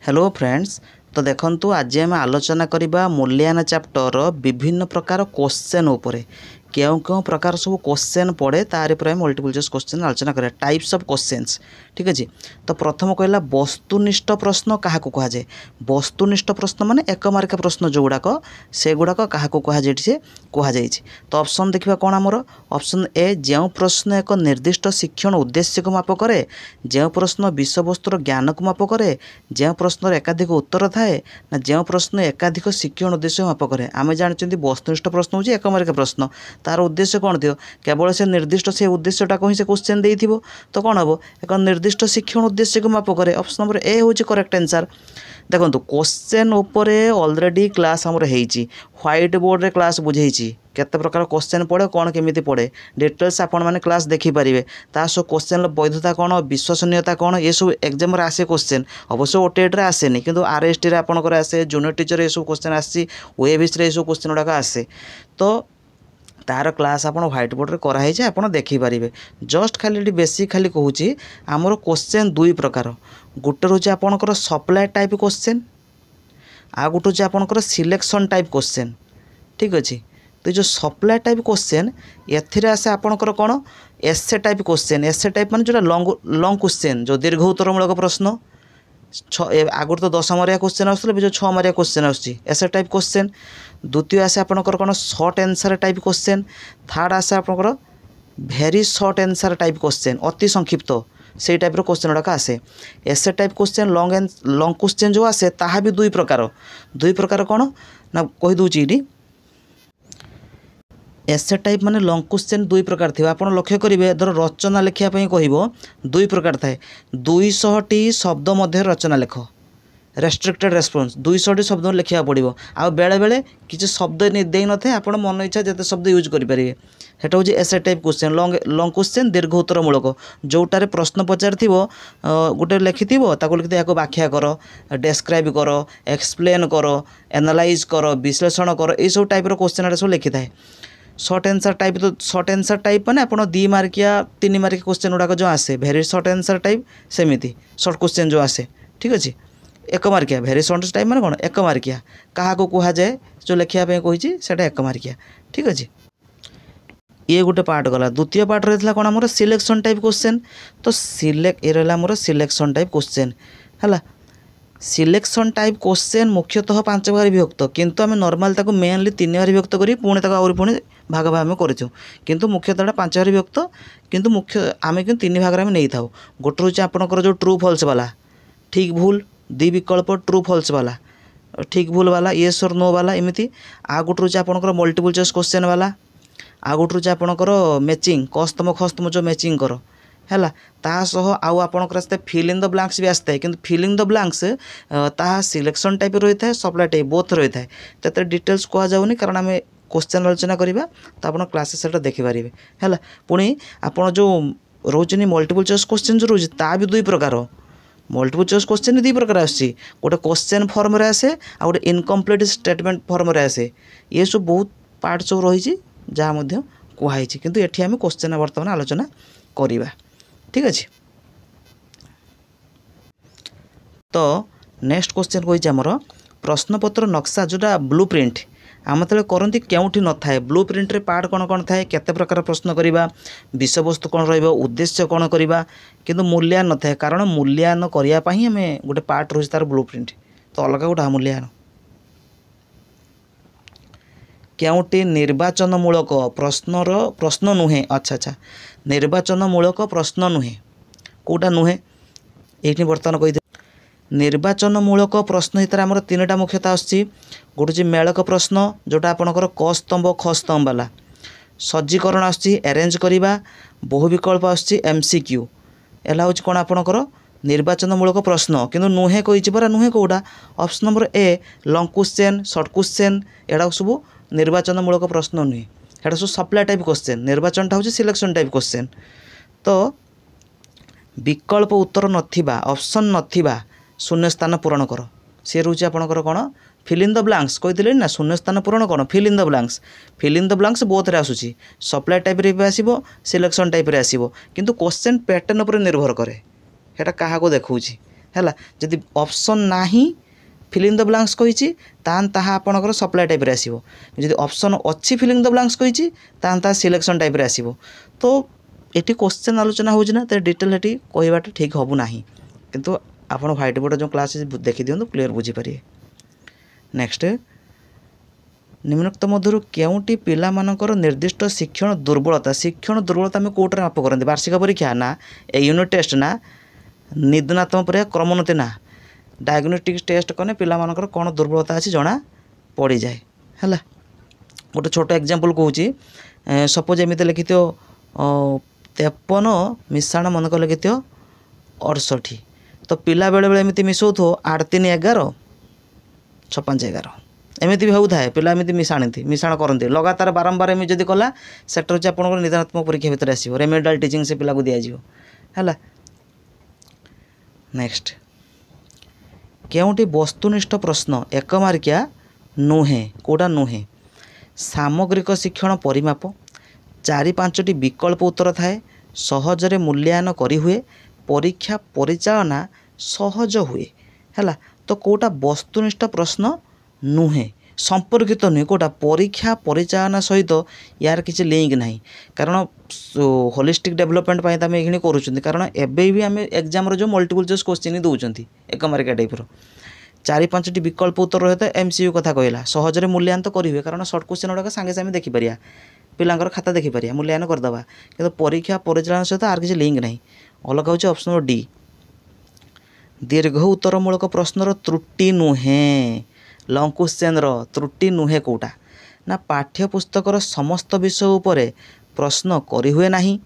Hello friends. तो देखंतु आज आम आलोचना करबा मूल्यांकन चैप्टर विभिन्न प्रकार क्वेश्चन उपरे क्यों क्यों प्रकार सब क्वेश्चन पड़े तार पर मल्टीपल चॉइस क्वेश्चन आलोचना करें टाइप्स ऑफ क्वेश्चंस। ठीक अच्छे। तो प्रथम कहला वस्तुनिष्ठ प्रश्न क्या कह जाए। वस्तुनिष्ठ प्रश्न माने एक मार्क प्रश्न जो गुड़ाक से गुड़ाक क्या कहुई। तो ऑप्शन देखा कौन आमर ऑप्शन ए जो प्रश्न एक निर्दिष्ट शिक्षण उद्देश्य को माप करे, जो प्रश्न विषयवस्तुर ज्ञान को माप करे, जो प्रश्न एकाधिक उत्तर थाए ना जो प्रश्न एकाधिक शिक्षण उद्देश्य माप करे। आम जानते वस्तुनिष्ठ प्रश्न हूँ एक मार्क प्रश्न तार उद्देश्य कौन थो केवल से निर्दिष्ट से उद्देश्यटा को ही से क्वेश्चन दे तो कौन हम एक निर्दिष्ट शिक्षण उद्देश्य को माप करे। ऑप्शन नंबर ए हूँ करेक्ट आंसर। देखो क्वेश्चन उपरे ऑलरेडी क्लास आमर होती व्हाइट बोर्ड रे क्लास बुझे केते प्रकार क्वेश्चन पड़े कौन केमिति पड़े डिटेल्स आपण मैंने क्लास देखिपारे। तासो क्वेश्चन वैधता कौन विश्वसनीयता कौन ये सब एग्जाम आसे क्वेश्चन अवश्य ओटेट आसेनि किंतु आरएसटी रे आपनकर आसे जूनियर टीचर ये सब क्वेश्चन आसी वेबिस रे ये सब क्वेश्चन गुड़ाक आसे। तो तार क्लास आप व्हाइट बोर्ड रे कराई आप देखिपारे। जस्ट खाली बेसिक खाली कहूँ आमर क्वेश्चन दुई प्रकार गोटे रोचे आपणकर सप्लाई टाइप क्वेश्चन आ गोटे रोचे आपणकर सिलेक्शन टाइप क्वेश्चन। ठीक अच्छे। तो जो सप्लाई टाइप क्वेश्चन एथिरे आसे आपणकर कौन एसे टाइप क्वेश्चन। एसे टाइप माने जो लंग क्वेश्चन जो दीर्घ उत्तरमूलक प्रश्न आगुरी तो 10 मारिया क्वेश्चन आसुला जो 6 मारिया क्वेश्चन आसुची एसे टाइप क्वेश्चन। द्वितीय आसे आपणकर कौन short answer type question. Third आसे आपणकर भेरी शॉर्ट आंसर टाइप क्वेश्चन अति संक्षिप्त से टाइप क्वेश्चन गुड़ाक आसे। एसे टाइप क्वेश्चन लंग क्वेश्चन जो आसे ताहा भी दुई प्रकार कौन ना कही दूची ये एसे टाइप माने लंग क्वेश्चन दुई प्रकार थी आप लक्ष्य करेंगे। धर रचना लिखापी कह दुई प्रकार थाए 200टी शब्द मध्य रचना लेख रेस्ट्रिक्टेड रेस्पॉन्स 200टी शब्द लिखा पड़ो आ बेले बेले किसी शब्द दे न था आप मन इच्छा जिते शब्द यूज करेंगे सेटा हूँ एसे टाइप क्वेश्चन लंग क्वेश्चन दीर्घ उत्तरमूलक जोटार प्रश्न पचार गोटे लिखि लिखि या व्याख्या कर डेस्क्राइब कर एक्सप्लेन कर एनालाइज कर विश्लेषण कर ये सब टाइप क्वेश्चन सब लिखि थाए। शॉर्ट आंसर टाइप तो शॉर्ट आंसर टाइप माने आपन 2 मार्किया 3 मार्क क्वेश्चन गुड़ाक जो आसे भेरी शॉर्ट आंसर टाइप सेमिति शॉर्ट क्वेश्चन जो आसे। ठीक अच्छे। 1 मार्किया भेरी शॉर्ट टाइप माने कौन 1 मार्किया क्या कह जाए जो लिखापी कही से 1 मार्किया। ठीक अच्छे। ये गोटे पार्ट गला। द्वितीय पार्ट रही है कौन आमर सिलेक्शन टाइप क्वेश्चन। तो ये रहा आमर सिलेक्शन टाइप क्वेश्चन है। सिलेक्शन टाइप क्वेश्चन मुख्यतः 5 भाग विभक्त किंतु आम नॉर्मल ताको मेनली 3 भाग विभक्त करी पुणी ताको पुणी भाग भाग आम करूँ किंतु मुख्यतः 5 भाग विभक्त किंतु मुख्य आम कि 3 भाग में नहीं था। गोटे रोचे आपंकर जो ट्रू फॉल्स वाला ठीक भूल 2 विकल्प ट्रू फॉल्स वाला ठीक भूल वाला येस और नो वाला एमती आ गोटे रोचे आपंकर मल्टीपल चॉइस क्वेश्चन वाला आ गोटे रोचे आपंकर मैचिंग कस्तम खस्तम जो मैचिंग कर है तासह आउ आपंकर फिल इन द ब्लांक्स भी आसता है किंतु फिल इन द ब्लांक्स ताहा सिलेक्शन टाइप रही है सप्लाई टाइप बोथ रही है। तो डिटेल्स कह जाऊनी कारण आम क्वेश्चन आलोचना करवा तो आप क्लास से देखिपारे है। पुणी आप जो रोचे मल्टीपल चॉइस क्वेश्चन जो रोचे ता भी 2 प्रकार मल्टीपल चॉइस क्वेश्चन 2 प्रकार आसे गोटे क्वेश्चन फॉर्म रे आसे आ गोटे इनकम्प्लीट स्टेटमेंट फॉर्म रे आसे। ये सब बहुत पार्ट सब रही जहाँ कहुई किंतु एठी आम क्वेश्चन बर्तमान आलोचना करवा। ठीक अच्छे। तो नेक्स्ट क्वेश्चन कही आमर प्रश्नपत्र नक्शा जोटा ब्लू प्रिंट आम तेज करती क्योंठी न थाए ब्लू प्रिंट रे पार्ट कौन कौन थाए केते प्रकार प्रश्न करवा विषय वस्तु कौन उद्देश्य कौन करवा किंतु मूल्यांकन न थाए कारण मूल्यांकन करने आम गोटे पार्ट रही तार ब्लू प्रिंट तो अलग गोटे मूल्यांकन क्योंटी निर्वाचनमूलक प्रश्न नुहे। अच्छा निर्वाचनमूलक प्रश्न नुहे कौटा नुहे ये बर्तमान कही निर्वाचनमूलक प्रश्न हितार आमर 3टा मुख्यतः आसची गोटे मेलक प्रश्न जोटा आपणकर क स्तंभ ख स्तंभ वाला सज्जीकरण आसची अरेंज करवा बहु विकल्प आसची MCQ एला हूँ कौन आपणकर निर्वाचनमूलक प्रश्न किंतु नुहे कही परा नुहे कौटा option number A long question short question एड़ा सब निर्वाचनमूलक प्रश्न नुहे एटा सब सप्लाई टाइप क्वेश्चन निर्वाचनटा हूँ सिलेक्शन टाइप क्वेश्चन। तो विकल्प उत्तर नथिबा ऑप्शन नथिबा शून्य स्थान पूरण कर सी रोचे आपणकर कौन फिल इन द ब्लांक्स कही ना शून्य स्थान पूरण कौन फिल इन द ब्लांक्स बोथ रे आसूची सप्लाई टाइप रे भी आसीबो सिलेक्शन टाइप रे आसीबो किंतु क्वेश्चन पैटर्न उपर निर्भर करे हेटा काहा को देखौची है जदि ऑप्शन नाही फिलिंग द ब्लांक्स कही तान ताहा आपणकर सप्लाई टाइप रे आसीबो जदि ऑप्शन अच्छी फिलिंग द ब्लांक्स कही तान ताहा सिलेक्शन टाइप रे आसीबो तो एटी क्वेश्चन आलोचना हो ना तो डिटेल हेटी कहबाटा ठीक हबु नाही किंतु आपण व्हाइट बोर्ड जो क्लास देखि दियंतु क्लियर बुझी पारिए। नेक्स्ट निम्नोक्त मध्यरु केउटी पिला मानकर निर्दिष्ट शिक्षण दुर्बलता आम कोर्टे माप करते वार्षिक परीक्षा ना ए यूनिट टेस्ट ना निदानात्मक परीक्षा क्रमोन्नति ना डायग्नोस्टिक टेस्ट कने पिला मानकर कौन दुर्बलता अच्छी जना पड़ जाए है गोटे छोट एग्जांपल कहूँ सपोज एमती लिखि 53 मिशाण मनक लिखि 68 तो पिला बेले बेले एमती मिसौ 8 3 11 6 5 11 एमती भी होता है पिला एमती मिशाण करते लगातार बारंबार एम जदि कला सेटा हूँ आप निदानात्मक परीक्षा भितर आसो रेमेडियल टीचिंग से पिला को दिज्व है। नेक्स्ट केउटी वस्तुनिष्ठ प्रश्न एक मार्किया नुहे कोटा नुहे सामग्रिक शिक्षण परिमाप 4-5 विकल्प उत्तर थाए सहजरे मूल्यांकन करी हुए परीक्षा परिचालना सहज हुए है तो कोटा वस्तुनिष्ठ प्रश्न नुहे संपर्कित नुहे कोटा परीक्षा परिचालना सहित यार किसी लिंक नहीं कारण होलिस्टिक डेवलपमेंट पाई आम ये करूँ कारण एबे भी आम एग्जाम जो मल्टीपल चॉइस क्वेश्चन दौरान एक मार्किया टाइप 4-5 विकल्प उत्तर रहे तो MCQ कथा कहला सहजरे मूल्यांकन करेंगे कारण सर्ट क्वेश्चन गुड़ाक सांगे सांगे देखिपर पिलांकर खाता देखिपर मूल्यांकन करदे कि परीक्षा परिचालन सहित आर किसी लिंक नहीं अलग हूँ ऑप्शन नंबर डी दीर्घ उत्तरमूलक प्रश्नर त्रुटि नुहे लंग क्वेश्चन त्रुटि नुहे कोटा ना पाठ्यपुस्तकर समस्त विषय उपरे प्रश्न करी हुए नहीं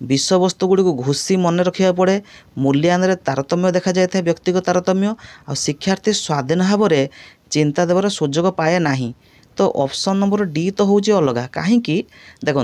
विषय वस्तु गुड़ी को घुसी मन रखा पड़े मूल्यांकन तारतम्य देखा जाए व्यक्तिगत तारतम्य आ शिक्षार्थी स्वाधीन भाव में चिंता देवार सुजोग पाए नहीं तो ऑप्शन नंबर डी तो हूँ अलग कहीं देखो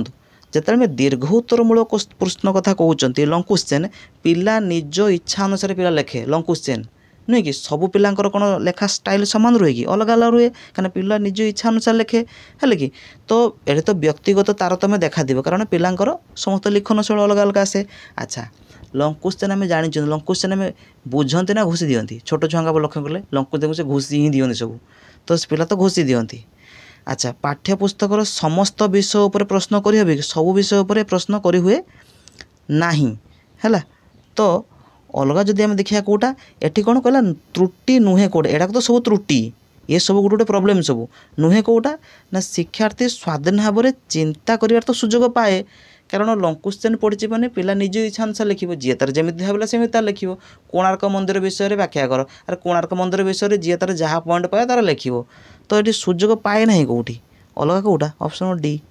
जिते दीर्घ उत्तरमूलक प्रश्न कथा कहते लंग क्वेश्चन पिला निज इच्छा अनुसार पिला लेखे लंग क्वेश्चन नुहे कि सब पिलांकर कौन लेखा स्टाइल सामान रुहे कि अलग अलग रुहे कहीं पिला निज इच्छा अनुसार लेखे है कि तो ये तो व्यक्तिगत तारतम्य देखा कारण पिलांकर समस्त लिखन शैली अलग अलग आसे। अच्छा लंग क्वेश्चन आम जानी लंग क्वेश्चन आम बुझती ना घुसी दिखती छोट छुआ लक्ष्य कले लंग क्वेश्चन से घुसी ही दिखती सब तो पिला तो घुसी दिखती। अच्छा पाठ्यपुस्तकर समस्त विषय उपर प्रश्न करें कि सब विषय उपर प्रश्न करी हुए नहीं है तो अलग जदि आम देखा कौटा एटी कौन कहला त्रुटि नुहे कौटे एटा तो सब त्रुटि ये सब गोटे गोटे प्रोब्लेम सब नुहे कौटा ना शिक्षार्थी स्वाधीन भाव में चिंता कर तो सुजोग पाए कारण लंग क्वेश्चन पड़ी मैंने पिला निज इच्छा अनुसार लिखो जी तार जमी भावला सेमि तार लिखो कोणार्क मंदिर विषय में व्याख्या कर अरे कोणार्क मंदिर विषय में जी तार जहाँ पॉइंट पाए तार लिखो तो ये सुजोग पाए ना कौटी अलग कौटा ऑप्शन डी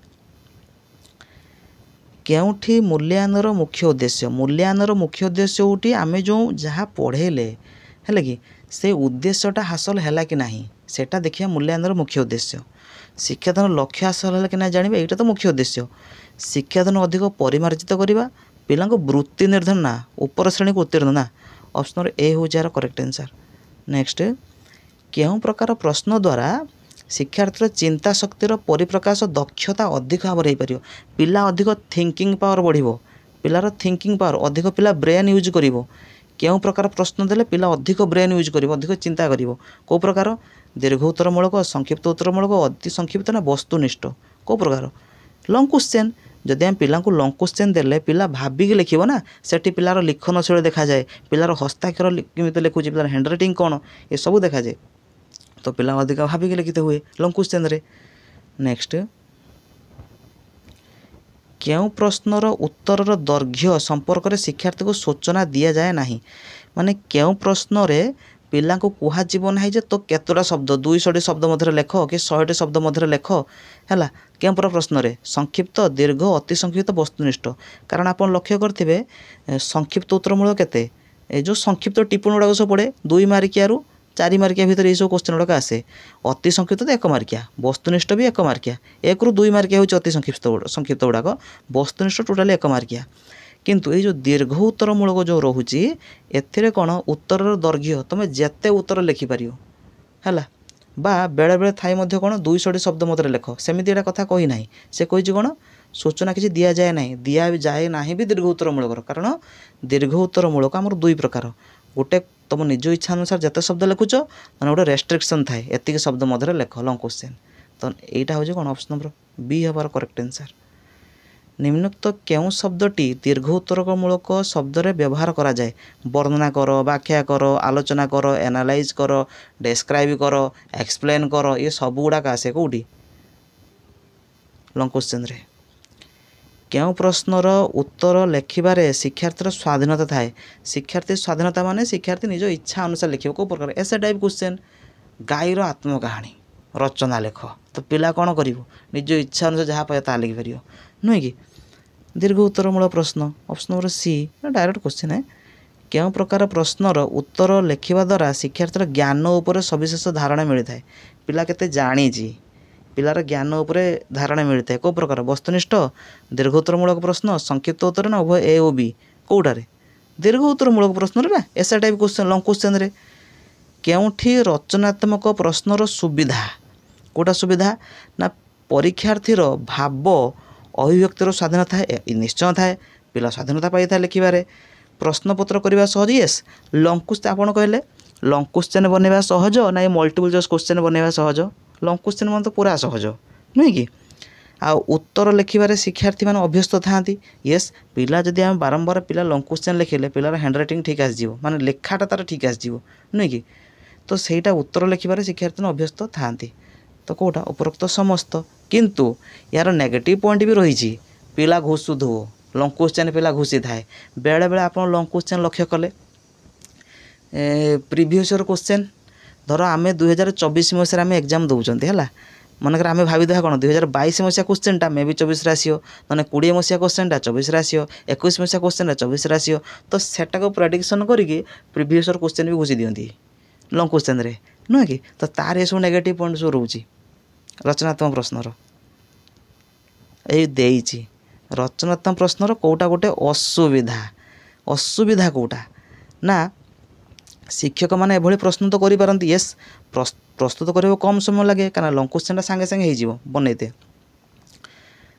केउठी मूल्यांकन मुख्य उद्देश्य उठी आम जो जहाँ पढ़ेले है कि से उद्देश्यटा हासिल है कि नहीं सेटा देखिए मूल्यांकन मुख्य उद्देश्य शिक्षादान लक्ष्य हासिल है कि ना जानवे यहाँ तो मुख्य उद्देश्य शिक्षादान अधिक परिमार्जित करवा पिला वृत्ति निर्धारण ना उपर श्रेणी को उत्तीर्ण ना ऑप्शन नंबर ए हूँ यार करेक्ट आंसर। नेक्स्ट केउं प्रकार प्रश्न द्वारा शिक्षार्थीर चिंता शक्तिर परिप्रकाश दक्षता अधिक भाव हो पार पिला अधिक थिंकिंग पावर बढ़ो पिलार थिंकिंग पावर अधिक पिला ब्रेन यूज कर केउं प्रकार प्रश्न देले पिला अधिक ब्रेन यूज कर अधिक चिंता कर कौ प्रकार दीर्घ उत्तरमूलक संक्षिप्त उत्तरमूलक अति संक्षिप्त ना वस्तुनिष्ठ कौ प्रकार लंग क्वेश्चन जदि आम पिला लंग क्वेश्चन देले पिला भाविक लिखिबो ना सेठी पिलार लिखन शैली देखा जाए पिलार हस्ताक्षर केमिति लिखुची पिलार हैंडराइटिंग कौन ये सब देखा जाए तो पिला अधिक भाविक लिखिते हुए लंग क्वेश्चन रे। नेक्स्ट केउं प्रश्नर उत्तर दैर्घ्य संपर्क में शिक्षार्थी को सूचना दि जाए नहीं माने केउं प्रश्न रे पिला को कहुना है जे तो केतोटा शब्द 200 शब्द मध्य लेख कि 100 शब्द मध्य लेख है केउं प्रश्न रे संक्षिप्त दीर्घ अति संक्षिप्त वस्तुनिष्ठ कारण आप लक्ष्य करेंगे संक्षिप्त उत्तरमूलक केते ए जो संक्षिप्त टिप्पणी गुड़ाक सब पड़े 2 मार्किया 4 मार्किया भितर ये सब क्वेश्चन गुड़ाक आसे अति संक्षिप्त तो 1 मार्किया वस्तुनिष्ठ भी 1 मार्किया 1 ରୁ 2 मार्किया हूँ अति संक्षिप्त गुड़ाक वस्तुनिष्ठ टोटाली 1 मार्किया किंतु ये जो दीर्घ उत्तरमूलक जो रोचे एथिरे कौन उत्तर दैर्घ्य तुम जेते उत्तर लिखिपार है बा बेले बेले थाई कौन 200 शब्द मत लेख सेमती एटा कथा कही ना से कही कौन सूचना किसी दि जाए ना भी दीर्घ उत्तरमूलक कारण दीर्घ उत्तरमूलक आमर 2 प्रकार गोटे तुम निज इच्छा अनुसार जिते शब्द लिखुच मैंने गोटे रेस्ट्रिक्शन थाए एतिक शब्द मध्य लेख लंग क्वेश्चन। तो यहाँ हूँ कौन ऑप्शन नंबर बी हमार करेक्ट आंसर। निम्नोक्त केउं शब्दटी दीर्घ उत्तरकमूलक शब्द रे व्यवहार करा जाए? वर्णना कर, व्याख्या कर, आलोचना कर, एनालाइज कर, डेस्क्राइब कर, एक्सप्लेन कर, ये सब गुड़ाक आसे कौटी लंग क्वेश्चन रे। केउं प्रश्नर उत्तर लेखिबारे शिक्षार्थीर स्वाधीनता थाए? शिक्षार्थी स्वाधीनता माने शिक्षार्थी निज इच्छा अनुसार लिखिब। को प्रकार एसे टाइप क्वेश्चन गाईर आत्मकाहानी रचना लेख तो पिला कौन कर निज इच्छा अनुसार जहाँ पाए ता लिखिपर नुहे कि। दीर्घ उत्तरमूलक प्रश्न option number C direct question है। केउं प्रकार प्रश्नर उत्तर लेखिबा द्वारा शिक्षार्थीर ज्ञान उपर सविशेष धारणा मिलता है? पिला केते जानिछि पिलार ज्ञान उपरे धारणा मिलता है। को प्रकार वस्तुनिष्ठ दीर्घ उत्तरमूलक प्रश्न संक्षिप्त उत्तर ना उभय ए ओ बी कौटारे दीर्घ उत्तरमूलक प्रश्न रे एसा टाइप क्वेश्चन लंग क्वेश्चन रे। केउठी रचनात्मक प्रश्नर सुविधा कोटा सुविधा ना परीक्षार्थीर भाव अभिव्यक्तिर स्वाधीनता थाए निश्चय थाए पिला स्वाधीनता पाई था लिखिबारे। प्रश्नपत्र करवा सहज येस लंग क्वेश्चन आपन कहले लंग क्वेश्चन बनवा सहज ना मल्टीपल चॉइस क्वेश्चन बनवा सहज? लंग क्वेश्चन मन तो पूरा सहज नुहे कि। आ उत्तर लिखिबारे शिक्षार्थी मान अभ्यस्त थांती येस पिला जदि आम बारंबार पिला लंग क्वेश्चन लिखिले पिलार हैंड राइटिंग ठीक आसीजिवो माने लेखाटा तार ठीक आसीजिवो नुहे कि। तो सेटा उत्तर लिखिबारे शिक्षार्थी अभ्यस्त थांती। तो कोटा उपरोक्त समस्त किंतु यार नेगेटिव पॉइंट भी रही पिला घुसुथो लंग क्वेश्चन पिला घुसी थाए बेले बेले आप लंग क्वेश्चन लक्ष्य कले प्रीवियस ईयर क्वेश्चन धर आम 2024 मसीह आम एग्जाम दौरान है मनकर आम भाविदा कौन 2022 मसीहा क्वेश्चनटा मे भी 24 आसो ना 20 मसीहा क्वेश्चनटा 24 आसो 21 मसीहा क्वेश्चनटा 24 आसो। तो सेटा को प्रेडिक्शन करके प्रीवियस ईयर क्वेश्चन भी घुसी दिखती लंग क्वेश्चन रे नुहे कि। तो तार ये सब नेगेटिव पॉइंट सब रोचे रचनात्मक प्रश्नर ये रचनात्मक प्रश्नर कौटा गोटे असुविधा असुविधा कौटा ना शिक्षक मैंने एभली प्रश्न तो करें येस प्रस्तुत कर कम समय लगे क्या लंग क्वेश्चन सांगे सांगे हो बनईते।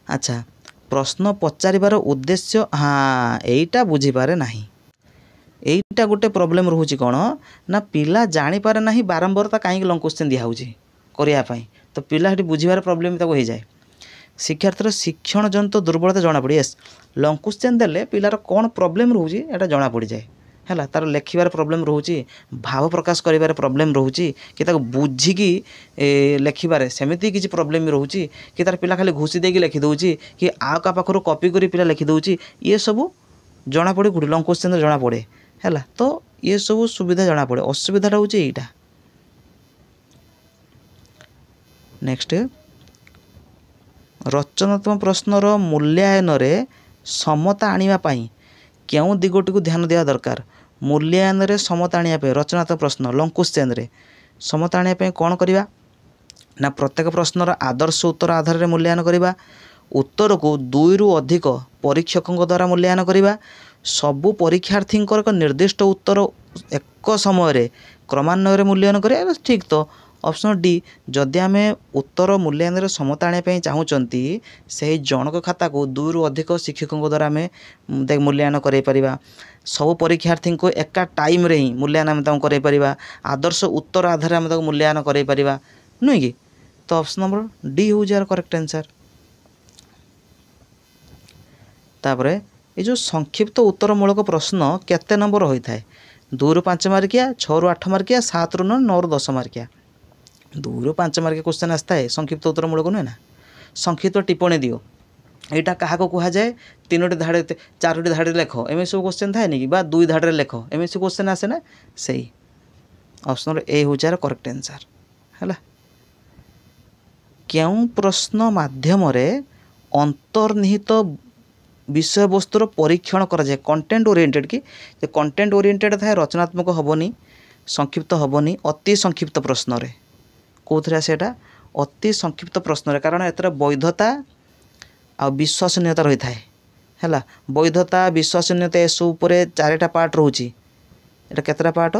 अच्छा प्रश्न पचारिबार उद्देश्य हाँ यहीटा बुझीपारे ना यहीटा गोटे प्रोब्लेम रोचे कौन ना पिला जानीपारे ना बारंबार कहीं लंग क्वेश्चन दिखाऊँगी करने तो पिला ये बुझीबार प्रोब्लेम हो जाए। शिक्षार्थीर शिक्षण जनित दुर्बलता जना पड़े येस लंग क्वेश्चन देले पिलार कौन प्रोब्लेम रोचे एटा जना पड़ जाए है तार लेखिबार प्रोब्लेम रोचे भाव प्रकाश करिबार प्रोब्लेम रोचे कि बुझिकी लेखिबारे सेमिति किसी प्रोब्लेम भी रोचे कि तार पिला खाली घुसी देकी लिखि दउची कि आ का पाखर कॉपी करी पिला लिखि दउची ये सब जना पड़े गुड लंग क्वेश्चन जना पड़े है। तो ये सब सुविधा जना पड़े असुविधा होची एटा। नेक्स्ट रचनात्मक प्रश्नर मूल्यायन रे समता आनिबा पई केउं दिगटी को ध्यान दिया दरकार? मूल्यायन रे समता आनिबा पई रचनात्मक प्रश्न लंग क्वेश्चन रे समता आनिबा पई कोन करिबा ना प्रत्येक प्रश्नर आदर्श उत्तर आधार रे मूल्यायन करिबा उत्तर को 2 रु अधिक परीक्षकों द्वारा मूल्यायन करिबा सबु परीक्षार्थींकर एक निर्दिष्ट उत्तर एक समय रे क्रमान्वय रे मूल्यायन करिबा ठीक। तो ऑप्शन डी जदि आम उत्तर मूल्यायन समता आने चाहूँगी से जनक खाता को 2 रु अधिक शिक्षकों द्वारा आम मूल्यायन कर सब परीक्षार्थी को एका टाइम रे ही मूल्यायन आम कर आदर्श उत्तर आधार आम मूल्यायन कर नुहे कि। तो ऑप्शन नंबर डी हूँ यार करेक्ट आंसर। तापर ये जो संक्षिप्त उत्तरमूलक प्रश्न केते नंबर होता है? 2 रु 5 मार्किया 6 रु 8 मार्किया 7 रु 9 रु 10 मार्किया। 2 रु 5 मार्किया क्वेश्चन आसता है संक्षिप्त उत्तरमूलक नुहे ना संक्षिप्त टिप्पणी दियो यहाँ क्या कह जाए 3टी धाड़े 4टी धाड़े लेख एम सब क्वेश्चन थाए कि 2 धाड़े लेख एम सब क्वेश्चन आसे ना से ऑप्शन ए हूँ यार करेक्ट आंसर है। क्यों प्रश्न माध्यम अंतर्निहित विषय वस्तुर परीक्षण करा जाए कंटेंट ओरिएंटेड कि कंटेंट ओरिएंटेड थाए रचनात्मक हेनी संक्षिप्त हेनी अति संक्षिप्त प्रश्न रे कौन सेटा अति संक्षिप्त प्रश्न रे कारण एतर वैधता आ विश्वसनीयता रही थाए है वैधता विश्वसनीयता एसबू 4टा पार्ट रोचे एटा केतटा पार्ट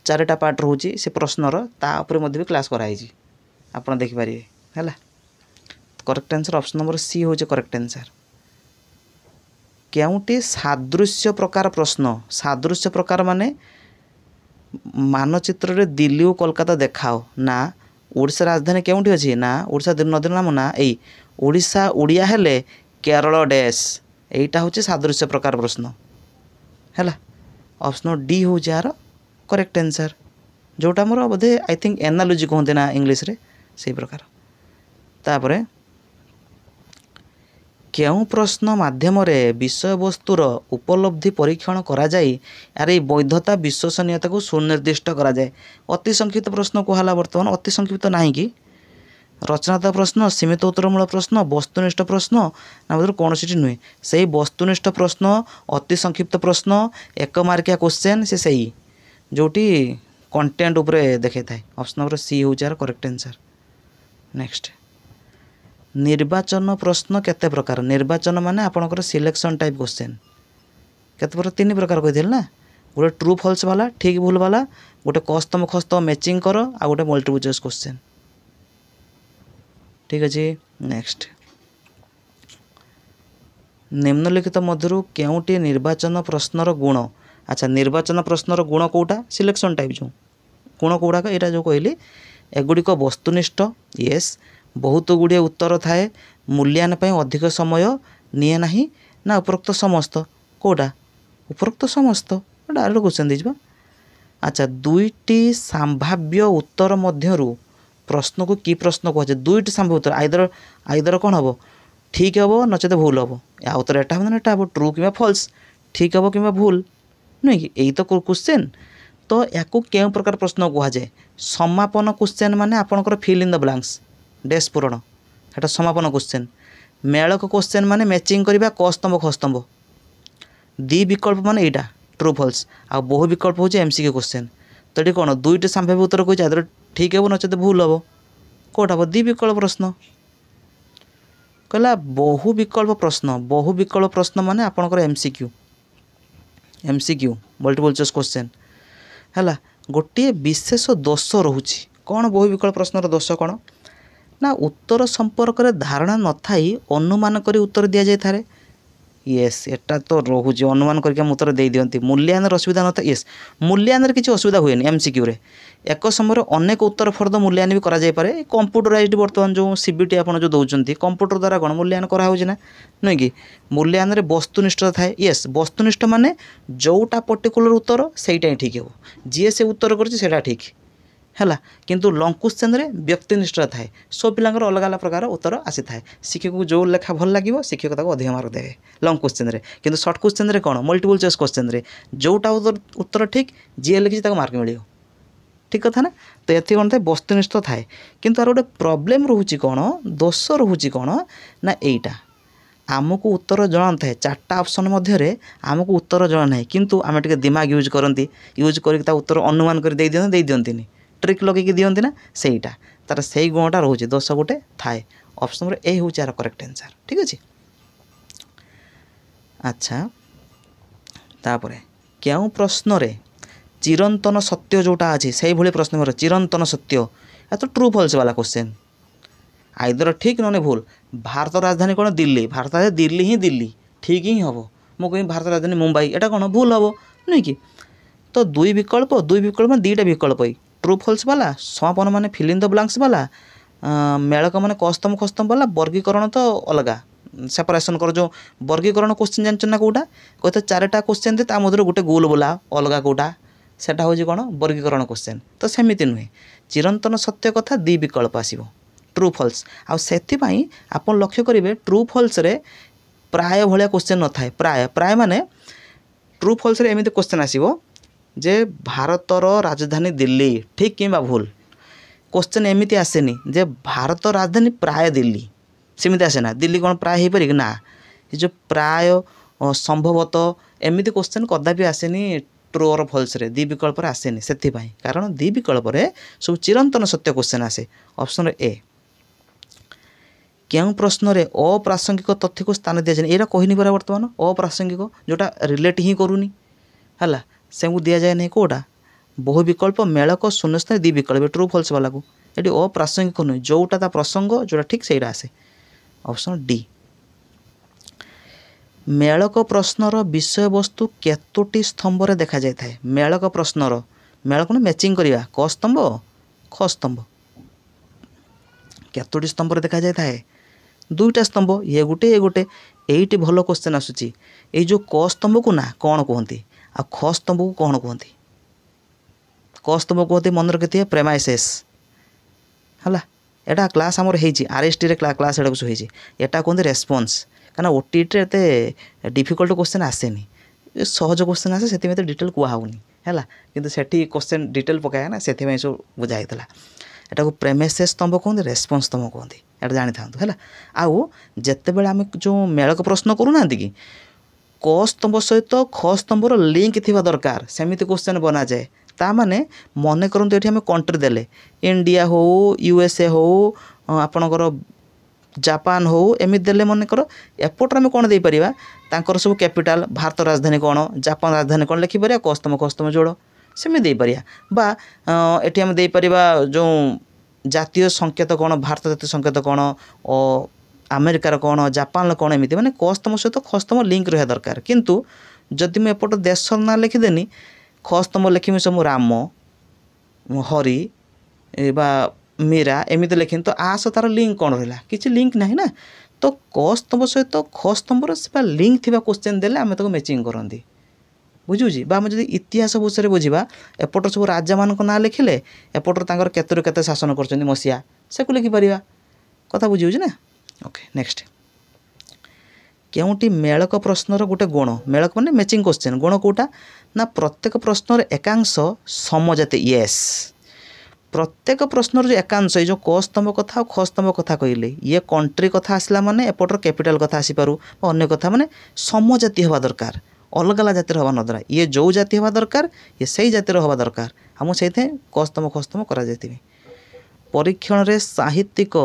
4टा पार्ट रोचे से प्रश्नर तापर भी क्लास कराई आप देखिपारे है। Correct answer option number C हूँ करेक्ट आंसर। केउटी सादृश्य प्रकार प्रश्न सादृश्य प्रकार माने मानचित्र रे दिल्ली और कोलकाता देखाओ ना ओडिशा राजधानी केउंठी अछि ना ओडिशा नदीर नाम ना एई ओडिशा ओडिया हेले केरल डैश एटा होचे सादृश्य प्रकार प्रश्न हैला ऑप्शन डी हो यार करेक्ट आंसर जोटा मोर बोधे आई थिंक एनालॉजी कहते ना इंग्लिश रे से प्रकार तापरे केउं प्रश्न माध्यम विषय वस्तुर उपलब्धि परीक्षण करा जाई यार ये वैधता विश्वसनीयता को सुनिर्दिष्ट करा जाए अति संक्षिप्त प्रश्न कहला वर्तमान अति संक्षिप्त नहीं कि रचनात्मक प्रश्न सीमित उत्तरमूलक प्रश्न वस्तुनिष्ठ प्रश्न ना कौन सी नुहे से वस्तुनिष्ठ प्रश्न अति संक्षिप्त प्रश्न एक मार्किया क्वेश्चन से सही जोटी कंटेंट उपरे देखे थाए ऑप्शन नंबर सी हो यार करेक्ट आंसर नेक्स्ट निर्वाचन प्रश्न केते प्रकार निर्वाचन माने आपनकर सिलेक्शन टाइप क्वेश्चन केते प्रकार तीन प्रकार कहि ना गोटे ट्रू फॉल्स वाला ठीक भूल वाला गोटे कस्तम खस्तम मैचिंग कर आ गोटे मल्टीपल चॉइस क्वेश्चन ठीक अच्छे नेक्स्ट निम्नलिखित मध्यरु केउटी निर्वाचन प्रश्नर गुण अच्छा निर्वाचन प्रश्नर गुण कोटा सिलेक्शन टाइप जो गुण कोड़ाक यहाँ जो कहली एगुड़िक वस्तुनिष्ठ येस बहुत गुड़िए उत्तर थाए मूल्यायन अधिक समय निए नहीं ना उपरोक्त समस्त कोटा उपरोक्त समस्त डायरेक्ट क्वेश्चन दीजिए अच्छा दुईटी संभाव्य उत्तर मध्यरु प्रश्न को की प्रश्न कहुचे दुईटी संभाव्य उत्तर आइदर आइदर कौन हम ठीक हम नचेत भूल हम या उत्तर एटा हम एटा हम ट्रू कि फॉल्स ठीक हम कि भूल नुहे कि यही तो क्वेश्चन तो या केउं प्रकार प्रश्न कहुए समापन क्वेश्चन माने आपनकर fill in the blanks dash पूरण हेटा समापन क्वेश्चन मेलक क्वेश्चन माने मैचिंग करबा कस्तंभ खस्तंभ दी विकल्प माने एटा ट्रू फॉल्स आ बहु विकल्प होचे एमसीक्यू क्वेश्चन तो ये कौन दुईटी संभाव्य उत्तर कहुचे आदर ठीक हे नचेत भूल हम कौट हम दी विकल्प प्रश्न कहला बहु विकल्प प्रश्न माने आपनकर एमसीक्यू मल्टीपल चॉइस क्वेश्चन हैला गोटे विशेष दोष रोचे कौन बहु विकल्प प्रश्नर दोष कौन ना उत्तर संपर्क में धारणा न थाई अनुमान करी उत्तर दि जाए थारे येस एटा तो रोचे अनुमान करके हम उत्तर दे दियंती मूल्यायन असुविधा न था येस मूल्यायन किसी असुविधा हुए एमसीक्यू रे एक समय अनेक उत्तर फर्द मूल्यायन भी करा जाय पारे कंप्यूटराइज्ड बर्तमान जो सीबीटी आपन जो दौरान कंप्यूटर द्वारा कौन मूल्यायन करा ना नुहे कि मूल्यायन रे वस्तुनिष्ठ थाए येस वस्तुनिष्ठ माने जोटा पर्टिकुलर उत्तर सेटा ही ठीक हो जी से उत्तर कर ठीक है किंतु लंग क्वेश्चन रे व्यक्तिनिष्ठ थाए सब पिलांकर अलग अलग प्रकार उत्तर आसी थाए शिक्षक को जो लेखा भल लगे शिक्षक ताको अधिक मार्क देवे लंग क्वेश्चन रे किंतु शॉर्ट क्वेश्चन रे कौन मल्टीपल चॉइस क्वेश्चन रे जोटा उत्तर ठीक जी लिखी ताको मार्क मिलियो ठीक कथा ना तो ये कौन थाए वस्तुनिष्ठ थाए किंतु आर गोटे प्रॉब्लम रोचे कौन दोष रोचे कौन ना एटा आमको उत्तर जଣା थाए चार्टा ऑप्शन मध्य आमको उत्तर जଣା ना किंतु आम टे दिमाग यूज करती यूज कर उत्तर अनुमान कर दे दियंती ट्रिक लगे दियंती ना सेटा तार से गुणटा रोचे दोष गोटे थाए ऑप्शन नंबर ए हूँ यार करेक्ट आंसर ठीक अच्छे अच्छा तापर क्यों प्रश्न रे चिरंतन सत्य जोटा अच्छी से भाई प्रश्न मोर चिरंतन सत्य या तो ट्रू फॉल्स वाला क्वेश्चन आइदर ठीक न भूल भारत राजधानी कौन दिल्ली भारत राजधानी दिल्ली ही दिल्ली ठीक ही हम मु कह भारत राजधानी मुंबई एटा कौन भूल हम नुहे कि तो दुई विकल्प में दीटा विकल्प ट्रू फॉल्स वाला समापन माने फिल इन द ब्लैंक्स वाला मेलक माने कस्तम खस्तम वाला वर्गीकरण तो अलग सेपरेशन कर जो वर्गीकरण क्वेश्चन जानना कौटा कहते चारिटा क्वेश्चन दे ता मध्य गोटे गोल बोला अलग कौटा सेटा हूँ कौन वर्गीकरण क्वेश्चन तो सेमती नुहे चिरंतन सत्य कथा दी विकल्प आसो ट्रू फॉल्स आउ आप लक्ष्य करेंगे ट्रू फॉल्स रे प्राय भाया क्वेश्चन न थाए प्राय माने ट्रू फॉल्स रे एमती क्वेश्चन आसो जे भारतर राजधानी दिल्ली ठीक कि भूल क्वेश्चन एमती आसेनी जे भारत राजधानी प्राय दिल्ली सेमती आसेना दिल्ली कौन प्राय हो पारे ना ये जो प्राय संभवतः एमती क्वेश्चन कदापि आसेनी ट्रू और फॉल्स रे दी विकल्प आसेनी से कारण दी विकल्प सब चिरंतन सत्य क्वेश्चन आसे ऑप्शन ए क्यों प्रश्न रे अप्रासंगिक तथ्य को स्थान दि जाए यहाँ कहनी परा बर्तमान अप्रासंगिक जोटा रिलेट ही करूनी है से दि जाए नहीं कौटा बहु विकल्प मेलक शून्यस्थान दी विकल्प ट्रू फॉल्स वाला को ये अप्रासंगिक नुहे जोटा प्रसंग जोटा ठीक से आसे ऑप्शन डी मेलक प्रश्नर विषय वस्तु केतोटी स्तंभ देखा जाए मेलक प्रश्नर मेल कौन मैचिंग करवा क स्तंभ ख स्तंभ केतोटी स्तंभ देखा जाए थाए दुईटा स्तंभ ये गोटे एइटी भल क्वेश्चन आसूची ये जो क स्तंभ को ना कौन कहती आ ख स्तंभ को कौन कहती क स्तंभ कहते मन रखिथे प्रेमाइसेस है एटा क्लास आमर होती आरएसटी क्लास एटा होती एटा कहते रेस्पॉन्स कहीं ओटीटी एत डिफिकल्ट क्वेश्चन आसेनी सहज क्वेश्चन आसे से डिटेल कहूनी है कि सेठी क्वेश्चन डिटेल पकाए ना से सब बुझाई एटा को प्रेमेसेस स्तंभ कहते रेस्पॉन्स स्तंभ कहते एटा जानी था है आउ जिते बड़े आम जो मेलक प्रश्न करूना कि क स्तंभ सहित ख स्तंभर लिंक थी दरकार सेमिति क्वेश्चन बना जाए ता माने मन करते ये आम कंट्री देले इंडिया हो यूएसए हो आपणकर जापान हो एमती देले मन कर एपटर आम कौन दे पारिबा तांकर सब कैपिटल भारत राजधानी कौन जापान राजधानी कौन लिखिपर कस्तम जोड़ सेमि दे पारिया बा एठी आम दे पारिबा जो जातीय संकेत कौन भारत जातीय संकेत कौन और अमेरिकार कौन जापान कौन एमती माने कस्तम सहित खस्तम लिंक रहा दरकार किंतु जदि मुझे एपट देश ना लिखिदेनी खस्तम लिखिमी सब राम हरि बा मीरा एमती लिखिनी तो आस तार लिंक कौन रहा किसी लिंक ना ना तो क स्तंभ सहित ख स्तंभर लिंक थी क्वेश्चन देले आम ताको मैचिंग करती बुझुची बा आम जब इतिहास विषय बुझा एपटर सब राजा मान ना लिखिले एपटर तांकर केतरु केते शासन कर मसीहा से को लिखिपर कथा बुझी ना ओके नेक्स्ट केउटी मेलक प्रश्नर गोटे गुण मेलक माने मैचिंग क्वेश्चन गुण कोटा ना प्रत्येक प्रश्नर एकांश समजाते येस प्रत्येक प्रश्नर जो एकांश जो क स्तंभ कथा ख स्तंभ कथा कहले ये कंट्री कथा आसला माने एपटर कैपिटल कथा आसीपारू अन्य कथा माने समजाती हवा दरकार अलग अलग जातिर हवा नदरा ये जो जाति हवा दरकार ये सही जातिर हवा दरकार हम से क स्तंभ ख स्तंभ करा जाए परीक्षण रे साहित्यिक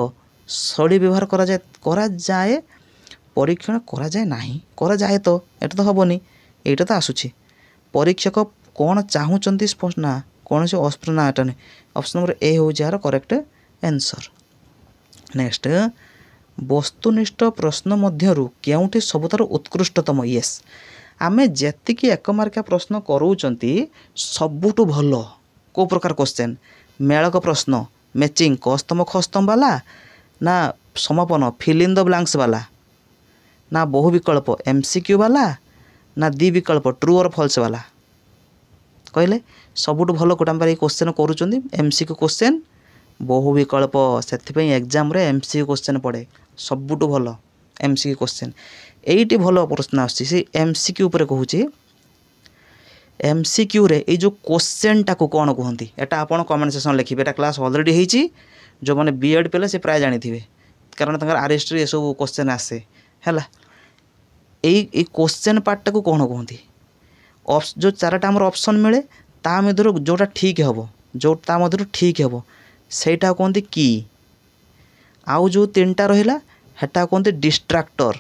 शैली व्यवहार करा जाए परीक्षण करा जाए नहीं करा जाए तो एटा तो हेनी एटा तो आसूची परीक्षक कौन चाहूँगी स्पष्ट ना कौन से अस्त्र ना एटा नहीं ऑप्शन नंबर ए हो जार करेक्ट आंसर नेक्स्ट वस्तुनिष्ठ प्रश्न मध्यरु केउठी सबुतार उत्कृष्टतम यस आमे जेतिकी एक मार्किया प्रश्न करूचंती सबुठु भल को प्रकार क्वेश्चन मेलक प्रश्न मैचिंग क स्तंभ ख स्तंभ वाला ना समापन फिल इन द ब्लैंक्स वाला ना बहु विकल्प एमसीक्यू वाला ना दी विकल्प ट्रू और फॉल्स वाला कहले सबुठ भल कोटा क्वेश्चन करूँ एमसीक्यू क्वेश्चन बहु विकल्प से एग्जाम रे एमसीक्यू क्वेश्चन पड़े सबुठ भल एमसीक्यू क्वेश्चन एइटी भल प्रश्न आसी से एमसीक्यू पर कहूँ एमसीक्यू रे ये जो क्वेश्चन टाको कौन कहती एटा आपन कमेंट सेक्शन लिखिए एटा क्लास ऑलरेडी होईची जो मैंने बीएड पे से प्राय जानी थे कारण तंकर आरएसटी ये सब क्वेश्चन आसे है ये क्वेश्चन पार्टा को कौन कहती जो चारटा आमर ऑप्शन मिले ता मध्य जोटा ठीक हम जो ता मध्य ठीक हम सेटा कहते की आउ जो तीनटा रहा हेटा कहते डिस्ट्राक्टर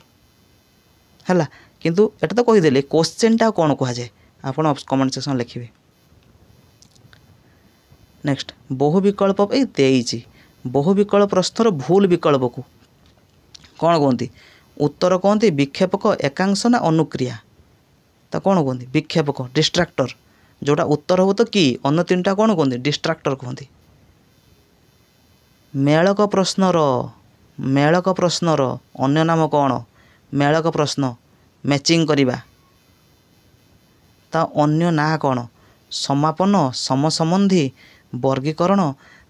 है किंतु एटा तो कहीदे क्वेश्चन टा कौन कहुए आप कमेंट सेक्शन लिखिए नेक्स्ट बहु विकल्प ये बहु विकल्प प्रश्नर भूल विकल्प को कौन कहती उत्तर कहते विक्षेपक एकांश ना अनुक्रिया तो कौन कहते विक्षेपक डिस्ट्राक्टर जोटा उत्तर हो तो कि अन्य तीन टा कौन कहते डिस्ट्राक्टर कहते मेलक प्रश्नर अन्य नाम कौन मेलक प्रश्न मैचिंग करिबा ता अन्य ना कौन समापन समसंबंधी वर्गीकरण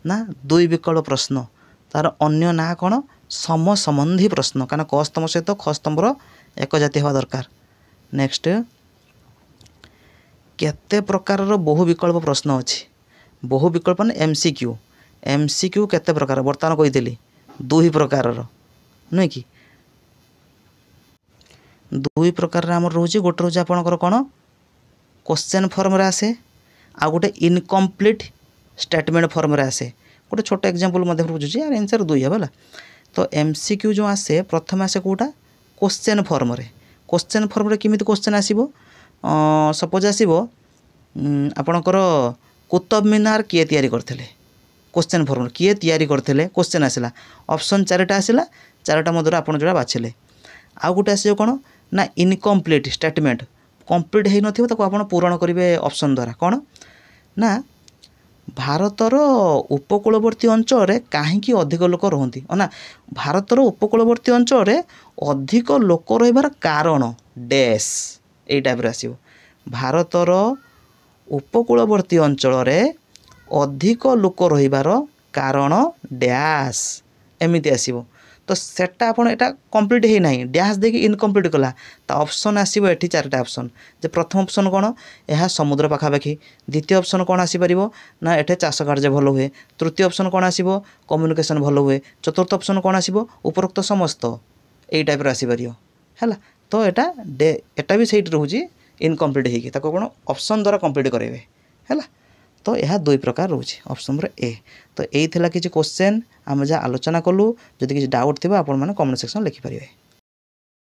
ना दुई विकल्प प्रश्न तार अन्य ना कौन समसंबंधी प्रश्न कारण क स्तंभ सहित ख स्तंभर एक जाति हवा दरकार नेक्स्ट केते प्रकार बहु विकल्प प्रश्न अच्छी बहु विकल्प ने एमसीक्यू केते प्रकार बर्तमान कहीदेली दुई प्रकार नुहे कि दुई प्रकार आम रोचे गोटे रोचे आपणकर कौन क्वेश्चन फॉर्म रे आसे आ गोटे इनकम्प्लीट स्टेटमेंट फॉर्म रे आसे गोटे छोट एग्जांपल मध्य बुझुची यार आंसर दुई है तो एमसीक्यू जो आसे प्रथम आसे कोटा क्वेश्चन फॉर्म रे किमिति क्वेश्चन आसीबो सपोज आसीबो आपणकर कुतुब मीनार किए तैयारी करथिले क्वेश्चन फॉर्म किए तैयारी करथिले क्वेश्चन आसिला ऑप्शन चारटा आसिला चारटा मधुर आपण जोड़ा बाछिले आ गोटे आसीबो कोन ना इनकम्प्लीट स्टेटमेंट कंप्लीट है नथिबो ताको आपण पूरण करिवे ऑप्शन द्वारा कोन ना ଭାରତର ଉପକୂଳବର୍ତ୍ତୀ ଅଞ୍ଚଳରେ କାହିଁକି ଅଧିକ ଲୋକ ରହନ୍ତି ନା ଭାରତର ଉପକୂଳବର୍ତ୍ତୀ ଅଞ୍ଚଳରେ ଅଧିକ ଲୋକ ରହିବାର କାରଣ ଡ୍ୟାସ୍ ଏଇ ଟାଇପ୍ରେ ଆସିବ। ଭାରତର ଉପକୂଳବର୍ତ୍ତୀ ଅଞ୍ଚଳରେ ଅଧିକ ଲୋକ ରହିବାର କାରଣ ଡ୍ୟାସ୍ ଏମିତି ଆସିବ। ତ ସେଟା ଆପଣ ଏଟା କମ୍ପ୍ଲିଟ୍ ହେଇନାହିଁ ଡ୍ୟାସ୍ ଦେଇକି ଇନକମ୍ପ୍ଲିଟ୍ କଲା ତା ଅପସନ୍ ଆସିବ ଏଠି ଚାରିଟା ଅପସନ୍ ଯେ ପ୍ରଥମ ଅପସନ୍ କ'ଣ ଏହା ସମୁଦ୍ର ପାଖାପାଖି ଦ୍ୱିତୀୟ ଅପସନ୍ କ'ଣ ଆସିପାରିବ ନା ଏଠି ଚାଷ କାର୍ଯ୍ୟ ଭଲ ହୁଏ ତୃତୀୟ ଅପସନ୍ କ'ଣ ଆସିବ କମ୍ୟୁନିକେସନ୍ ଭଲ ହୁଏ ଚତୁର୍ଥ ଅପସନ୍ କ'ଣ ଆସିବ ଉପରୋକ୍ତ ସମସ୍ତ ଏଇ ଟାଇପ୍ର ଆସିପାରିବ ହେଲା। ତ ଏଟା ବି ସେଇଠି ରହୁଛି ଇନକମ୍ପ୍ଲିଟ୍ ହେଇକି ତାକୁ କ'ଣ ଅପସନ୍ ଦ୍ୱାରା କମ୍ପ୍ଲିଟ୍ କରାଇବେ ହେଲା। ତ ଏହା ଦୁଇ ପ୍ରକାର ରହୁଛି ଅପସନ୍ ନମ୍ବର ଏ। ତ ଏଇ ଥିଲା କିଛି କ୍ୱେଶ୍ଚନ୍ ଆମେ ଯାହା ଆଲୋଚନା କଲୁ ଯଦି କିଛି ଡାଉଟ୍ ଥିବ ଆପଣମାନେ କମେଣ୍ଟ ସେକ୍ସନ୍ ଲେଖିପାରିବେ।